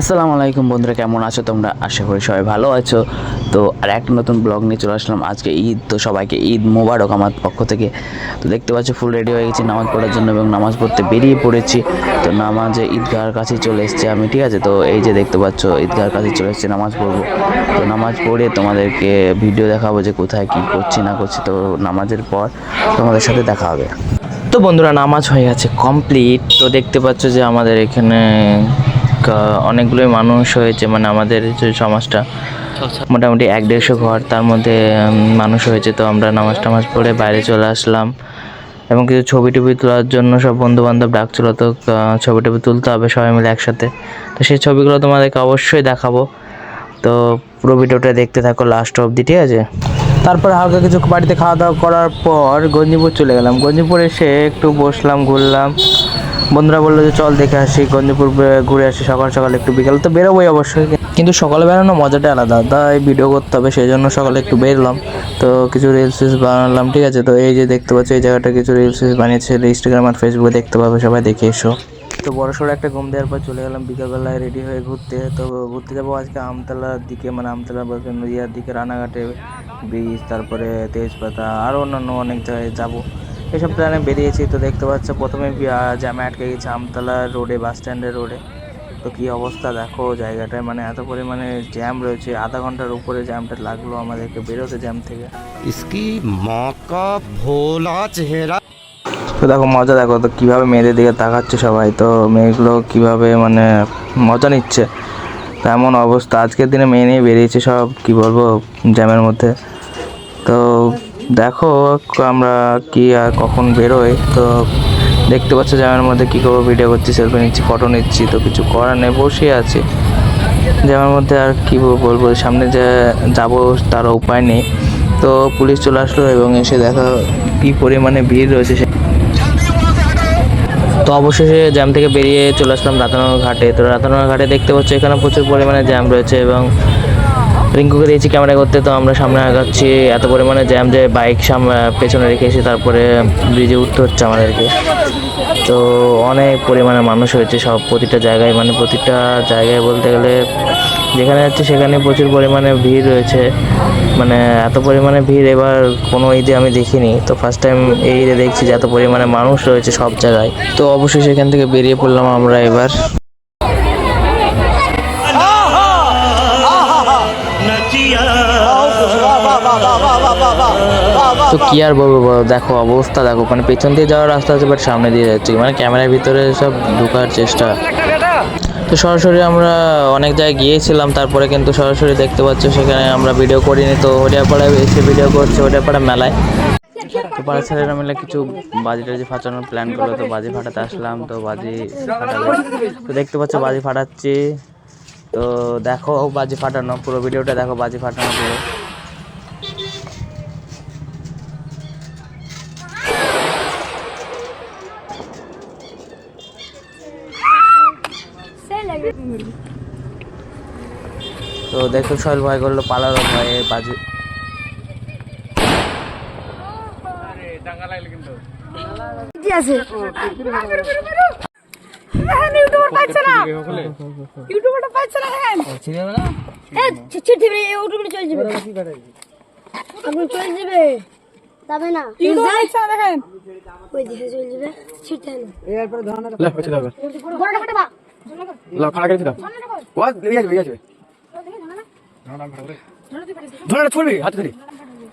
আসসালামু আলাইকুম বন্ধুরা, কেমন আছো তোমরা? আশা করি সবাই ভালো আছো। তো আর একটা নতুন ব্লগ নিয়ে চলে আসলাম। আজকে ঈদ, তো সবাইকে ঈদ মোবারক আমার পক্ষ থেকে। তো দেখতে পাচ্ছ ফুল রেডি হয়ে গেছি নামাজ পড়ার জন্য এবং নামাজ পড়তে বেরিয়ে পড়েছি। তো নামাজে ঈদগাহর কাছে চলে এসেছি আমি, ঠিক আছে। তো এই যে দেখতে পাচ্ছ ঈদগাহর কাছে চলে এসেছি, নামাজ পড়বো। তো নামাজ পড়ে তোমাদেরকে ভিডিও দেখাবো যে কোথায় কী করছি না করছি। তো নামাজের পর তোমাদের সাথে দেখা হবে। তো বন্ধুরা, নামাজ হয়ে গেছে কমপ্লিট। তো দেখতে পাচ্ছ যে আমাদের এখানে অনেকগুলোই মানুষ হয়েছে, মানে আমাদের যে সমাজটা মোটামুটি 1-150 ঘর, তার মধ্যে মানুষ হয়েছে। তো আমরা নামাজ পড়ে বাইরে চলে আসলাম এবং কিছু ছবি টবি তোলার জন্য সব বন্ধু বান্ধব ডাকছিল। তো ছবি টবি তুলতে হবে সবাই মিলে একসাথে। তো সেই ছবিগুলো তোমাদেরকে অবশ্যই দেখাবো। তো পুরো ভিডিওটা দেখতে থাকো লাস্ট অবধি, ঠিক আছে। তারপর হালকা কিছু বাড়িতে খাওয়া দাওয়া করার পর গঞ্জিপুর চলে গেলাম। গঞ্জিপুর এসে একটু বসলাম, ঘুরলাম। বন্ধুরা বললো যে চল দেখে আসি, গঞ্জিপুর ঘুরে আসি। সকাল সকাল একটু, বিকাল তো বেরোবোই অবশ্যই, কিন্তু সকালে বেরোনো মজাটা আলাদা, তাই ভিডিও করতে হবে, সেই জন্য সকালে একটু বেরলাম। তো কিছু রিলস বানালাম, ঠিক আছে। তো এই যে দেখতে পাচ্ছ এই জায়গাটা কিছু রিলস বানিয়েছে, ইনস্টাগ্রাম আর ফেসবুকে দেখতে পাবে, সবাই দেখে এসো। তো বড়সড় একটা ঘুম দেওয়ার পর চলে গেলাম বিকালবেলায় রেডি হয়ে ঘুরতে। তো ঘুরতে যাবো আজকে আমতলার দিকে, মানে আমতলা বলতে নদীয়ার দিকে, রানাঘাটে ব্রিজ, তারপরে তেজপাতা, আরও অন্যান্য অনেক জায়গায় যাবো, এসব প্ল্যানে বেরিয়েছি। তো দেখতে পাচ্ছ প্রথমে জ্যামে আটকে গেছে আমতলা রোডে, বাস স্ট্যান্ডের রোডে। তো কী অবস্থা দেখো জায়গাটায়, মানে এত পরিমাণে জ্যাম রয়েছে, আধা ঘন্টার উপরে জ্যামটা লাগলো আমাদেরকে বেরোতে জ্যাম থেকে। इसकी माँ का भोला चेहरा। তো দেখো মজা, দেখো তো কীভাবে মেয়েদের দিকে তাকাচ্ছে সবাই। তো মেয়েগুলো কীভাবে মানে মজা নিচ্ছে, তেমন অবস্থা। আজকের দিনে মেয়ে নিয়ে বেরিয়েছে সব, কি বলবো, জ্যামের মধ্যে। তো দেখো আমরা কি আর কখন বেরোই। তো দেখতে পাচ্ছ জ্যামের মধ্যে কী করবো, ভিডিও করছি, সেলফি নিচ্ছি, ফটো নিচ্ছি। তো কিছু করার নেই, বসে আছি জ্যামের মধ্যে। আর কী বলবো, সামনে যে যাবো তার উপায় নেই। তো পুলিশ চলে আসলো এবং এসে দেখা কী পরিমাণে ভিড় রয়েছে। তো অবশেষে জ্যাম থেকে বেরিয়ে চলে আসলাম রাতানগর ঘাটে। তো রাতানগর ঘাটে দেখতে পাচ্ছ এখানে প্রচুর পরিমাণে জ্যাম রয়েছে এবং রিঙ্কুকে দিয়েছি ক্যামেরা করতে। তো আমরা সামনে আগাচ্ছি, এত পরিমাণে জ্যাম যে বাইক পেছনে রেখে এসে তারপরে ব্রিজে উঠতে হচ্ছে আমাদেরকে। তো অনেক পরিমাণে মানুষ হয়েছে সব, প্রতিটা জায়গায়, মানে প্রতিটা জায়গায় বলতে গেলে যেখানে যাচ্ছে সেখানে প্রচুর পরিমাণে ভিড় রয়েছে। মানে এত পরিমাণে ভিড় এবার কোনো ঈদে আমি দেখিনি। তো ফার্স্ট টাইম এই ঈদে দেখছি যে এত পরিমাণে মানুষ রয়েছে সব জায়গায়। তো অবশ্যই সেখান থেকে বেরিয়ে পড়লাম আমরা এবার। তো কি আর বলবো, দেখো অবস্থা দেখো, মানে পেছন দিয়ে যাওয়ার রাস্তা আছে বাট সামনে দিয়ে যাচ্ছি, মানে ক্যামেরার ভিতরে সব ঢোকার চেষ্টা। তো সরাসরি আমরা অনেক জায়গায় গিয়েছিলাম, তারপরে কিন্তু সরাসরি দেখতে পাচ্ছ সেখানে আমরা ভিডিও করিনি। তো হরিয়াপাড়ায় এসে ভিডিও করছে, হরিয়াপাড়া মেলায়। তো পাড়ার ছেলেরা মিলে কিছু বাজি টাজি ফাটানোর প্ল্যান করলো। তো বাজি ফাটাতে আসলাম, তো বাজি ফাটাবে। তো দেখতে পাচ্ছ বাজি ফাটাচ্ছি। তো দেখো বাজি ফাটানো, পুরো ভিডিওটা দেখো বাজি ফাটানো পুরো। তো দেখো সোহেল ভয় করলো, পালালো ভয়ে বাজি।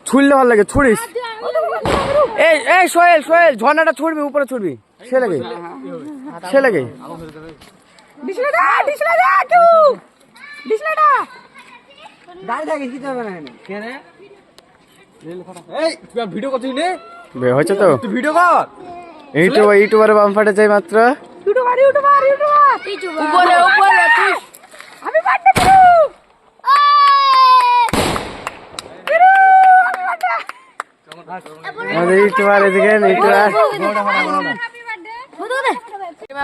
ছুড়লে ভালো লাগে, ছুড়িস। এই এই সোহেল, সোহেল ঝর্ণাটা ছুড়বি, উপরে ছুড়বি, সে লাগে, সে লাগে। ভিডিও করছিস নে, হয়েছে তো ভিডিও কর। ইউটিউবারে বাম ফাটে চাই মাত্র। আমাদের ইউটিউবার এদিকে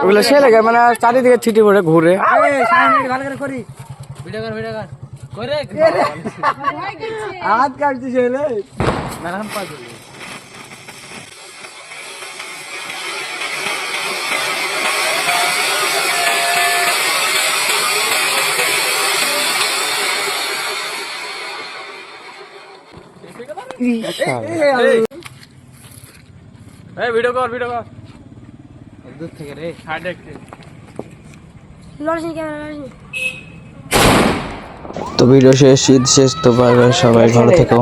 ওগুলো সে লাগে, মানে চারিদিকে ছিটি পড়ে ঘুরে। হাত কাটছিস। ভিডিও কর দূর থেকে রে লড়ছি ক্যামেরা লড়ছি তো ভিডিও শেষ, ঈদ শেষ, তো সবাই ভালো থেকো।